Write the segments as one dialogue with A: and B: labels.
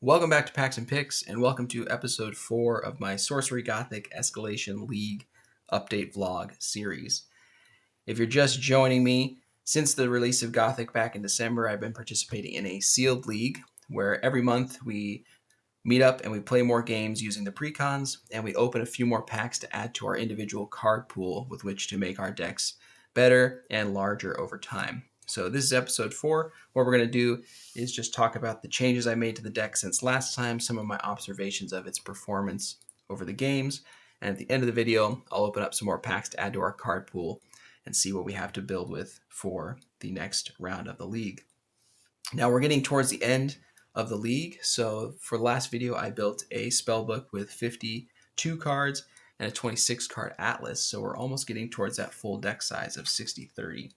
A: Welcome back to Packs and Picks, and welcome to episode 4 of my Sorcery Gothic Escalation League update vlog series. If you're just joining me, since the release of Gothic back in December, I've been participating in a sealed league where every month we meet up and we play more games using the precons, and we open a few more packs to add to our individual card pool with which to make our decks better and larger over time. So this is episode 4. What we're going to do is just talk about the changes I made to the deck since last time, some of my observations of its performance over the games, and at the end of the video, I'll open up some more packs to add to our card pool and see what we have to build with for the next round of the league. Now we're getting towards the end of the league, so for the last video I built a spellbook with 52 cards and a 26 card atlas, so we're almost getting towards that full deck size of 60-30.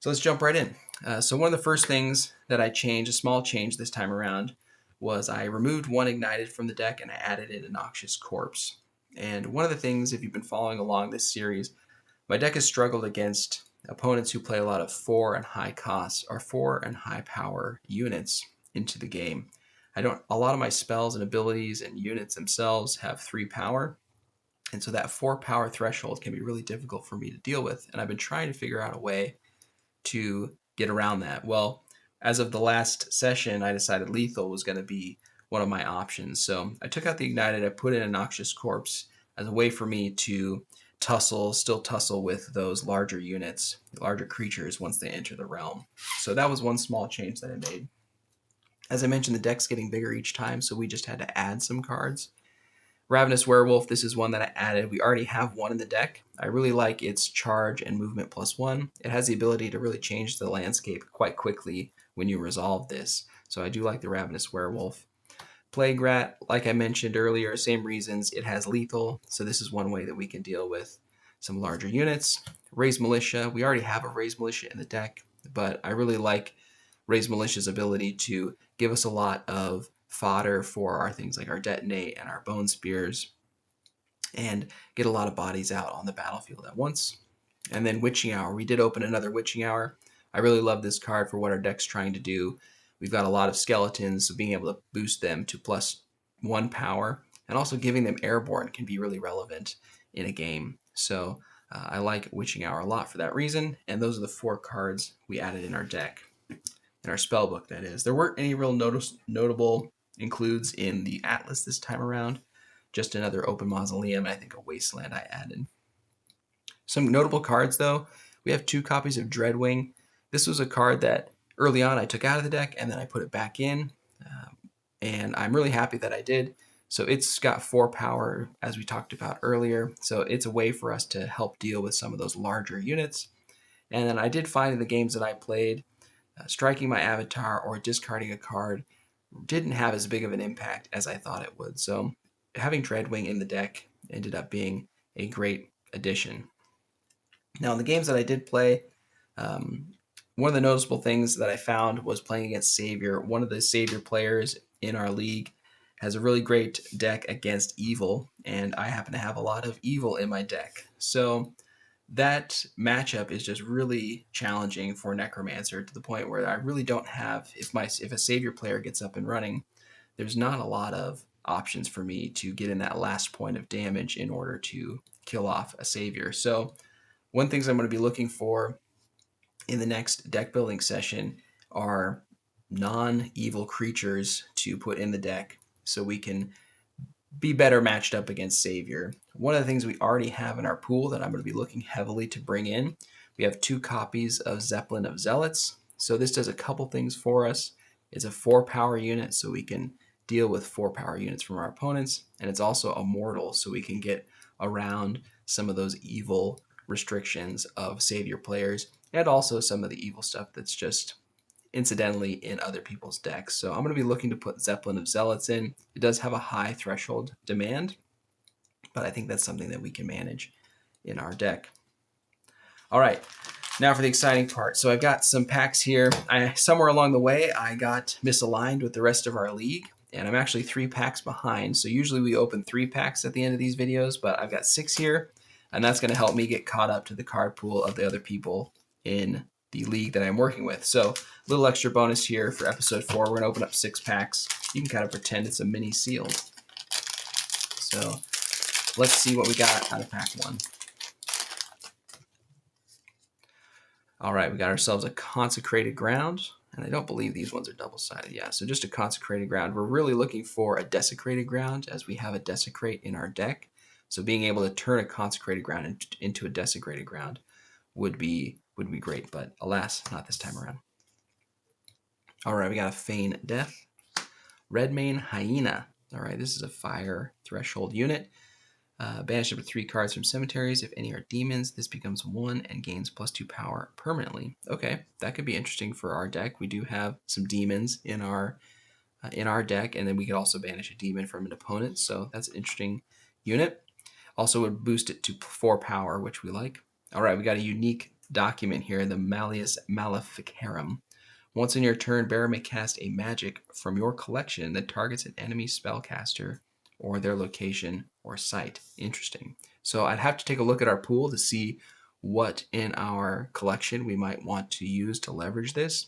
A: So let's jump right in. So one of the first things that I changed, a small change this time around, was I removed one Ignited from the deck and I added in a Noxious Corpse. And one of the things, if you've been following along this series, my deck has struggled against opponents who play a lot of 4 and high cost or 4 and high power units into the game. A lot of my spells and abilities and units themselves have 3 power, and so that 4 power threshold can be really difficult for me to deal with, and I've been trying to figure out a way to get around that. Well, as of the last session, I decided lethal was going to be one of my options. So I took out the Ignited, I put in a Noxious Corpse as a way for me to still tussle with those larger units, larger creatures once they enter the realm. So that was one small change that I made. As I mentioned, the deck's getting bigger each time, so we just had to add some cards. Ravenous Werewolf, this is one that I added. We already have one in the deck. I really like its charge and movement +1. It has the ability to really change the landscape quite quickly when you resolve this. So I do like the Ravenous Werewolf. Plague Rat, like I mentioned earlier, same reasons. It has lethal, so this is one way that we can deal with some larger units. Raised Militia, we already have a Raised Militia in the deck, but I really like Raised Militia's ability to give us a lot of fodder for our things like our Detonate and our Bone Spears, and get a lot of bodies out on the battlefield at once. And then Witching Hour. We did open another Witching Hour. I really love this card for what our deck's trying to do. We've got a lot of skeletons, so being able to boost them to +1 power, and also giving them airborne can be really relevant in a game. So I like Witching Hour a lot for that reason, and those are the 4 cards we added in our deck. In our spellbook, that is. There weren't any real notable includes in the Atlas this time around. Just another Open Mausoleum, and I think a Wasteland I added. Some notable cards, though. We have 2 copies of Dreadwing. This was a card that early on I took out of the deck, and then I put it back in. And I'm really happy that I did. So it's got 4 power, as we talked about earlier. So it's a way for us to help deal with some of those larger units. And then I did find in the games that I played, striking my avatar or discarding a card didn't have as big of an impact as I thought it would. So having Dreadwing in the deck ended up being a great addition. Now, in the games that I did play, one of the noticeable things that I found was playing against Savior. One of the Savior players in our league has a really great deck against evil, and I happen to have a lot of evil in my deck. So that matchup is just really challenging for Necromancer, to the point where I really don't have, if a Savior player gets up and running, there's not a lot of options for me to get in that last point of damage in order to kill off a Savior. So one thing I'm going to be looking for in the next deck building session are non-evil creatures to put in the deck so we can be better matched up against Savior. One of the things we already have in our pool that I'm going to be looking heavily to bring in, we have 2 copies of Zeppelin of Zealots. So this does a couple things for us. It's a 4 power unit, so we can deal with 4 power units from our opponents, and it's also immortal, so we can get around some of those evil restrictions of Savior players, and also some of the evil stuff that's just incidentally in other people's decks. So I'm going to be looking to put Zeppelin of Zealots in. It does have a high threshold demand, but I think that's something that we can manage in our deck. All right, now for the exciting part. So I've got some packs here. Somewhere along the way, I got misaligned with the rest of our league, and I'm actually 3 packs behind. So usually we open 3 packs at the end of these videos, but I've got 6 here, and that's going to help me get caught up to the card pool of the other people in the league that I'm working with. So a little extra bonus here for episode 4. We're going to open up 6 packs. You can kind of pretend it's a mini sealed. So let's see what we got out of pack 1. All right, we got ourselves a Consecrated Ground, and I don't believe these ones are double-sided. Yeah, so just a Consecrated Ground. We're really looking for a Desecrated Ground, as we have a Desecrate in our deck. So being able to turn a Consecrated Ground into a Desecrated Ground would be great, but alas, not this time around. All right, we got a Feign Death. Redmane Hyena. All right, this is a fire threshold unit. Banish up to 3 cards from cemeteries. If any are demons, this becomes 1 and gains +2 power permanently. Okay, that could be interesting for our deck. We do have some demons in our deck, and then we could also banish a demon from an opponent, so that's an interesting unit. Also would boost it to 4 power, which we like. All right, we got a unique document here, the Malleus Maleficarum. Once in your turn, bearer may cast a magic from your collection that targets an enemy spellcaster or their location or site. Interesting. So I'd have to take a look at our pool to see what in our collection we might want to use to leverage this.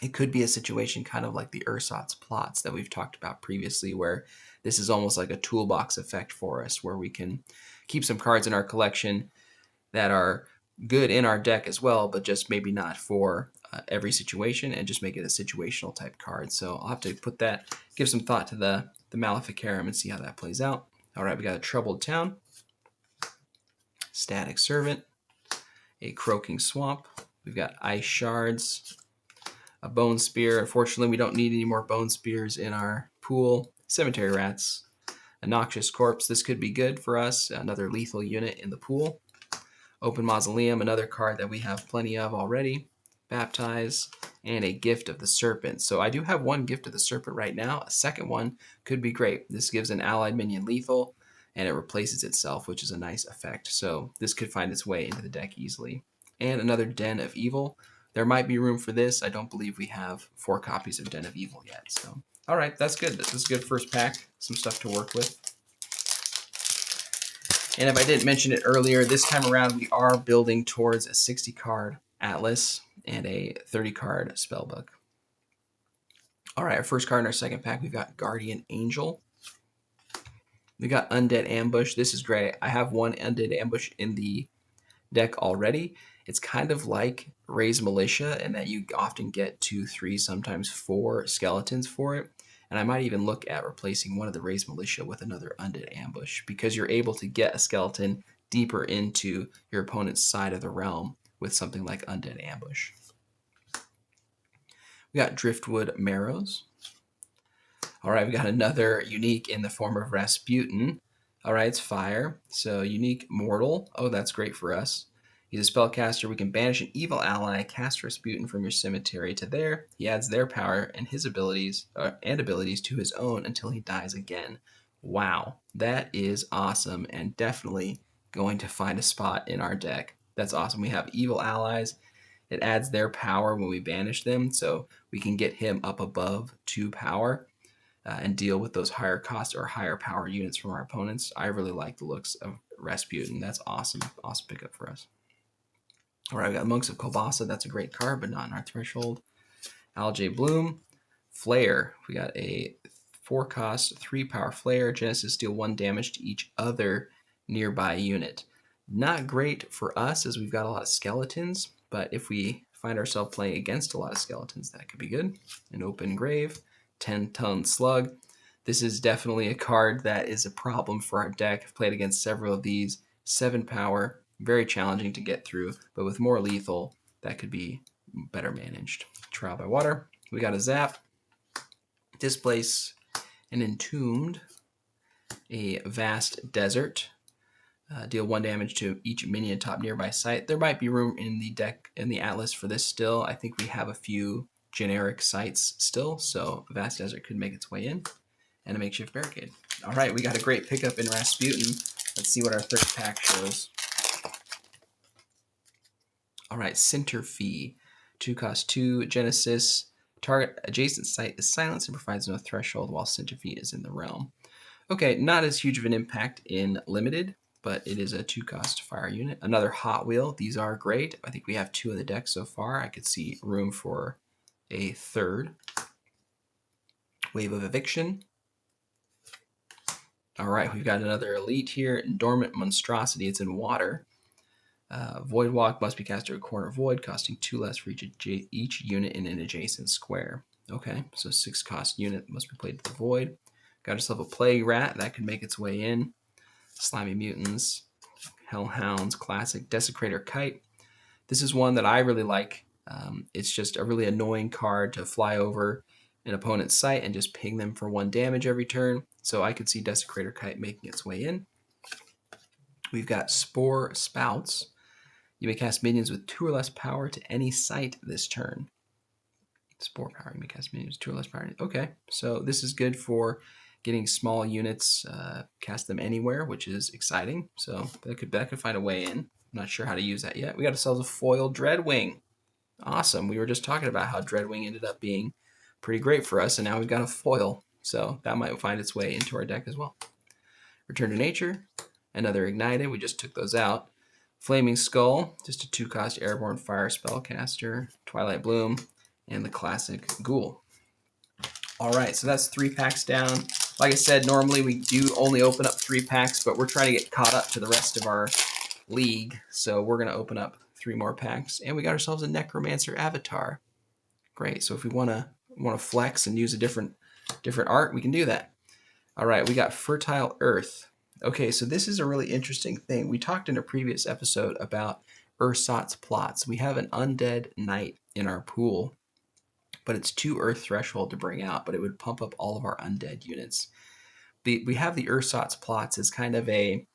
A: It could be a situation kind of like the Ersatz plots that we've talked about previously, where this is almost like a toolbox effect for us, where we can keep some cards in our collection that are good in our deck as well, but just maybe not for every situation, and just make it a situational type card. So I'll have to give some thought to the Maleficarum and see how that plays out. All right, we got a Troubled Town, Static Servant, a Croaking Swamp. We've got Ice Shards, a Bone Spear. Unfortunately, we don't need any more Bone Spears in our pool. Cemetery Rats, a Noxious Corpse. This could be good for us. Another lethal unit in the pool. Open Mausoleum, another card that we have plenty of already. Baptize, and a Gift of the Serpent. So I do have 1 Gift of the Serpent right now. A second one could be great. This gives an allied minion lethal, and it replaces itself, which is a nice effect. So this could find its way into the deck easily. And another Den of Evil. There might be room for this. I don't believe we have 4 copies of Den of Evil yet. So, all right, that's good. This is a good first pack. Some stuff to work with. And if I didn't mention it earlier, this time around we are building towards a 60-card Atlas and a 30-card Spellbook. All right, our first card in our second pack, we've got Guardian Angel. We got Undead Ambush. This is great. I have 1 Undead Ambush in the deck already. It's kind of like Raise Militia in that you often get 2, 3, sometimes 4 skeletons for it. And I might even look at replacing one of the Raise Militia with another Undead Ambush, because you're able to get a skeleton deeper into your opponent's side of the realm with something like Undead Ambush. We got Driftwood Marrows. All right, we got another unique in the form of Rasputin. All right, it's fire. So unique mortal. Oh, that's great for us. He's a spellcaster. We can banish an evil ally, cast Rasputin from your cemetery to there. He adds their power and his abilities to his own until he dies again. Wow, that is awesome, and definitely going to find a spot in our deck. That's awesome. We have evil allies. It adds their power when we banish them, so we can get him up above 2 power and deal with those higher cost or higher power units from our opponents. I really like the looks of Rasputin. That's awesome. Awesome pickup for us. All right, we got Monks of Kobasa. That's a great card, but not in our threshold. Algae Bloom. Flare. We got a 4-cost, 3-power Flare. Genesis, deal 1 damage to each other nearby unit. Not great for us, as we've got a lot of skeletons, but if we find ourselves playing against a lot of skeletons, that could be good. An Open Grave. 10-ton Slug. This is definitely a card that is a problem for our deck. I've played against several of these. 7 power. Very challenging to get through, but with more lethal, that could be better managed. Trial by Water. We got a Zap, Displace, an Entombed, a Vast Desert. Deal 1 damage to each minion top nearby site. There might be room in the deck, in the Atlas for this still. I think we have a few generic sites still, so Vast Desert could make its way in. And a Makeshift Barricade. All right, we got a great pickup in Rasputin. Let's see what our third pack shows. All right, Center Fee, 2-cost 2, Genesis. Target adjacent site is silenced and provides no threshold while Center Fee is in the realm. Okay, not as huge of an impact in Limited, but it is a 2-cost fire unit. Another Hot Wheel. These are great. I think we have 2 in the deck so far. I could see room for a third. Wave of Eviction. All right, we've got another elite here. Dormant Monstrosity. It's in water. Void Walk must be cast to a corner void, costing 2 less for each unit in an adjacent square. Okay, so 6-cost unit must be played to the void. Got ourselves a Plague Rat that could make its way in. Slimy Mutants, Hellhounds, Classic, Desecrator Kite. This is one that I really like. It's just a really annoying card to fly over an opponent's site and just ping them for 1 damage every turn. So I could see Desecrator Kite making its way in. We've got Spore Spouts. You may cast minions with 2 or less power to any site this turn. Spore power. You may cast minions with 2 or less power. Okay, so this is good for getting small units, cast them anywhere, which is exciting. So that could find a way in. I'm not sure how to use that yet. We got ourselves a foil Dreadwing. Awesome. We were just talking about how Dreadwing ended up being pretty great for us, and now we've got a foil. So that might find its way into our deck as well. Return to Nature. Another Ignited. We just took those out. Flaming Skull, just a 2-cost airborne fire spellcaster. Twilight Bloom, and the classic Ghoul. All right, so that's 3 packs down. Like I said, normally we do only open up 3 packs, but we're trying to get caught up to the rest of our league. So we're going to open up 3 more packs, and we got ourselves a Necromancer avatar. Great. So if we want to flex and use a different art, we can do that. All right, we got Fertile Earth. Okay, so this is a really interesting thing. We talked in a previous episode about Ursat's plots. We have an undead knight in our pool, but it's 2 Earth threshold to bring out, but it would pump up all of our undead units. We have the Ursat's plots as kind of a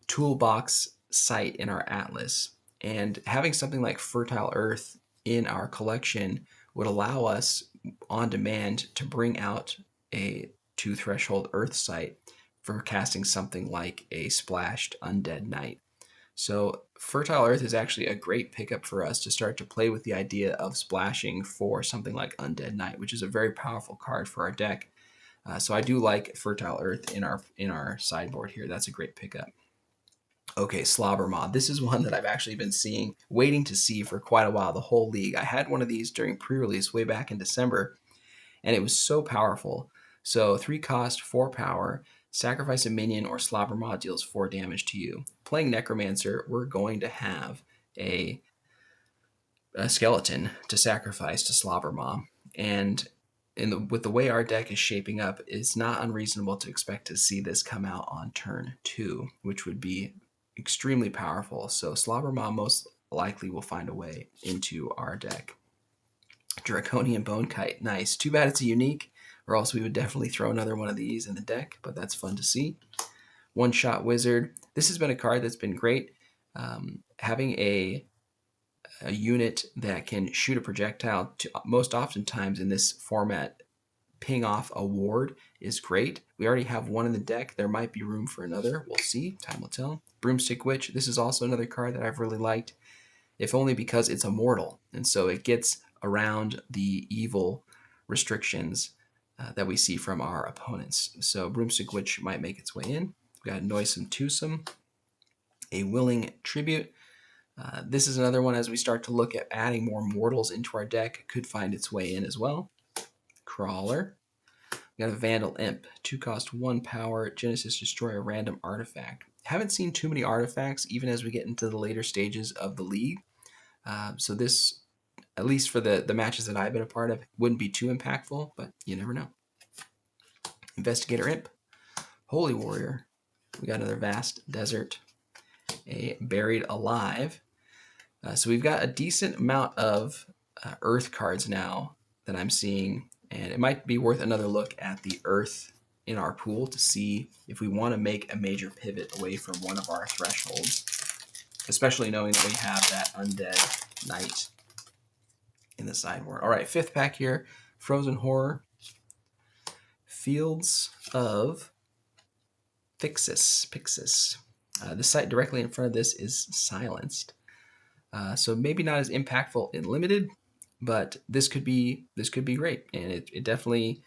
A: toolbox site in our atlas, and having something like Fertile Earth in our collection would allow us on demand to bring out a 2 threshold Earth site for casting something like a splashed undead knight. So Fertile Earth is actually a great pickup for us to start to play with the idea of splashing for something like Undead Knight, which is a very powerful card for our deck. So I do like Fertile Earth in our sideboard here. That's a great pickup. Okay, Slobber Mob. This is one that I've actually been waiting to see for quite a while, the whole league. I had one of these during pre-release way back in December, and it was so powerful. So 3 cost, 4 power, sacrifice a minion or Slobber Maw deals 4 damage to you. Playing Necromancer, we're going to have a skeleton to sacrifice to Slobber Maw. And with the way our deck is shaping up, it's not unreasonable to expect to see this come out on turn 2, which would be extremely powerful. So Slobber Maw most likely will find a way into our deck. Draconian Bone Kite, nice. Too bad it's a unique, or else we would definitely throw another one of these in the deck, but that's fun to see. One Shot Wizard. This has been a card that's been great. Having a unit that can shoot a projectile, most oftentimes in this format, ping off a ward is great. We already have one in the deck. There might be room for another. We'll see. Time will tell. Broomstick Witch. This is also another card that I've really liked, if only because it's immortal, and so it gets around the evil restrictions that we see from our opponents. So Broomstick Witch might make its way in. We've got Noisome Twosome, a Willing Tribute. This is another one as we start to look at adding more mortals into our deck, could find its way in as well. Crawler. We got a Vandal Imp, 2 cost, 1 power, Genesis, destroy a random artifact. Haven't seen too many artifacts even as we get into the later stages of the league. So this, at least for the matches that I've been a part of, wouldn't be too impactful, but you never know. Investigator Imp, Holy Warrior. We got another Vast Desert, a Buried Alive. So we've got a decent amount of Earth cards now that I'm seeing, and it might be worth another look at the Earth in our pool to see if we want to make a major pivot away from one of our thresholds, especially knowing that we have that Undead Knight in the sideboard. All right, 5th pack here, Frozen Horror, Fields of Pixis. The site directly in front of this is silenced. So maybe not as impactful in limited, but this could be great, and it definitely,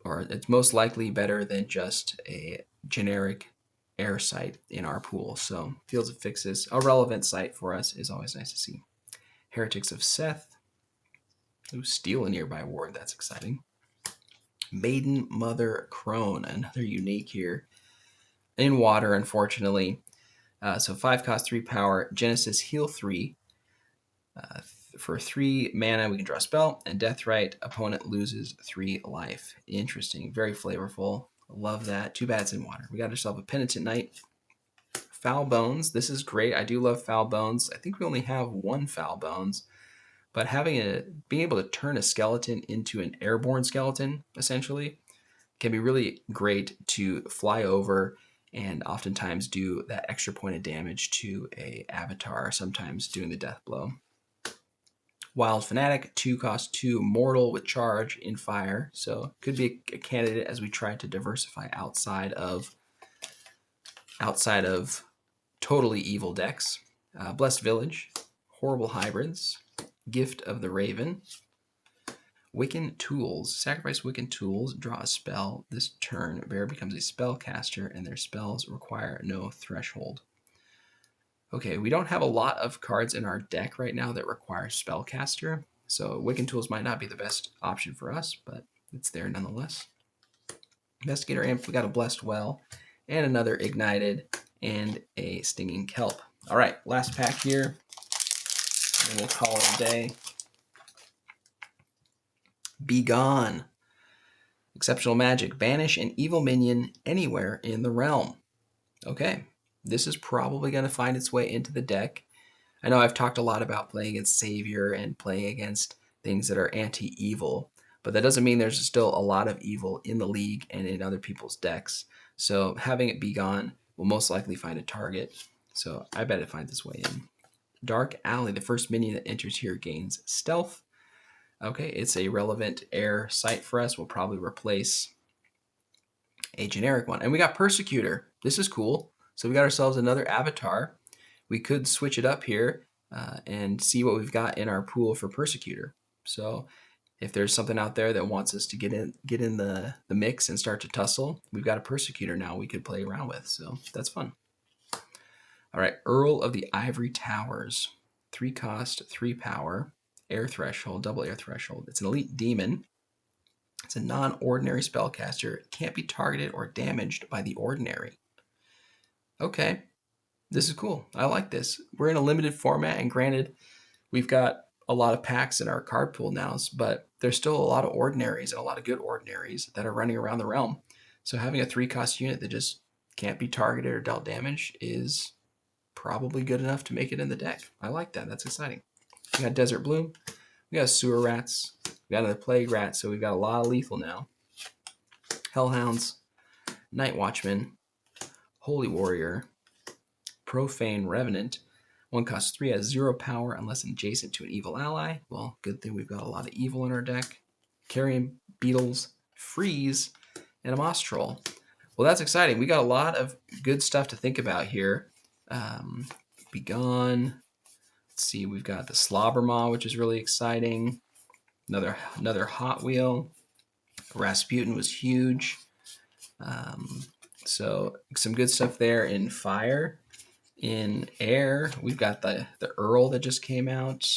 A: or it's most likely better than just a generic air site in our pool. So Fields of Fixes, a relevant site for us, is always nice to see. Heretics of Seth. Ooh, steal a nearby ward. That's exciting. Maiden Mother Crone, another unique here. In water, unfortunately. So 5 cost, 3 power. Genesis, heal 3. For 3 mana, we can draw a spell. And Deathrite, opponent loses 3 life. Interesting. Very flavorful. Love that. Too bad it's in water. We got ourselves a Penitent Knight. Foul Bones. This is great. I do love Foul Bones. I think we only have 1 Foul Bones. But being able to turn a skeleton into an airborne skeleton, essentially, can be really great to fly over and oftentimes do that extra point of damage to a avatar, sometimes doing the death blow. Wild Fanatic, 2 cost 2, mortal with charge in fire. So could be a candidate as we try to diversify outside of totally evil decks. Blessed Village, Horrible Hybrids, Gift of the Raven, Wiccan Tools. Sacrifice Wiccan Tools, draw a spell. This turn, bear becomes a spellcaster, and their spells require no threshold. Okay, we don't have a lot of cards in our deck right now that require spellcaster, so Wiccan Tools might not be the best option for us, but it's there nonetheless. Investigator Imp, we got a Blessed Well, and another Ignited, and a Stinging Kelp. All right, last pack here, and we'll call it a day. Be Gone. Exceptional Magic. Banish an evil minion anywhere in the realm. Okay, this is probably going to find its way into the deck. I know I've talked a lot about playing against Savior and playing against things that are anti-evil, but that doesn't mean there's still a lot of evil in the league and in other people's decks. So having it Be Gone will most likely find a target. So I bet it finds its way in. Dark Alley. The first minion that enters here gains Stealth. Okay, it's a relevant air site for us. We'll probably replace a generic one. And we got Persecutor. This is cool. So we got ourselves another avatar. We could switch it up here and see what we've got in our pool for Persecutor. So if there's something out there that wants us to get in the mix and start to tussle, we've got a Persecutor now we could play around with. So that's fun. All right, Earl of the Ivory Towers. 3 cost, 3 power. Air Threshold, double Air Threshold. It's an elite demon. It's a non-ordinary spellcaster. It can't be targeted or damaged by the ordinary. Okay, this is cool. I like this. We're in a limited format, and granted, we've got a lot of packs in our card pool now, but there's still a lot of ordinaries and a lot of good ordinaries that are running around the realm. So having a 3-cost unit that just can't be targeted or dealt damage is probably good enough to make it in the deck. I like that. That's exciting. We got Desert Bloom. We got Sewer Rats. We got another Plague Rat, so we've got a lot of lethal now. Hellhounds, Night Watchman, Holy Warrior, Profane Revenant. 1 costs 3, has 0 power unless adjacent to an evil ally. Well, good thing we've got a lot of evil in our deck. Carrion Beetles, Freeze, and a Moss Troll. Well, that's exciting. We got a lot of good stuff to think about here. Be Gone. Let's see, we've got the Slobbermaw, which is really exciting. Another Hot Wheel. Rasputin was huge. So some good stuff there in fire. In air, we've got the Earl that just came out.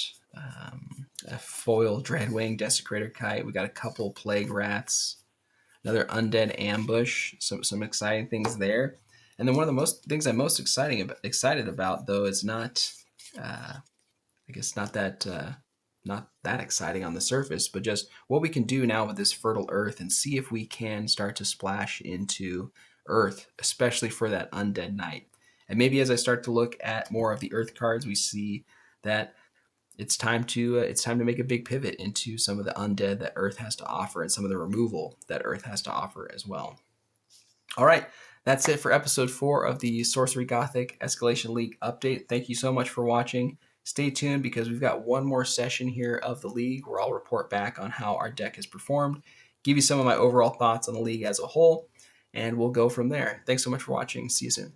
A: A foil Dreadwing, Desecrator Kite. We got a couple Plague Rats. Another Undead Ambush. Some exciting things there. And then one of the things I'm most excited about, though, is not... I guess not that exciting on the surface, but just what we can do now with this Fertile Earth and see if we can start to splash into Earth, especially for that Undead Knight. And maybe as I start to look at more of the Earth cards, we see that it's time to make a big pivot into some of the Undead that Earth has to offer and some of the removal that Earth has to offer as well. All right, that's it for episode 4 of the Sorcery Gothic Escalation League update. Thank you so much for watching. Stay tuned because we've got one more session here of the league where I'll report back on how our deck has performed, give you some of my overall thoughts on the league as a whole, and we'll go from there. Thanks so much for watching. See you soon.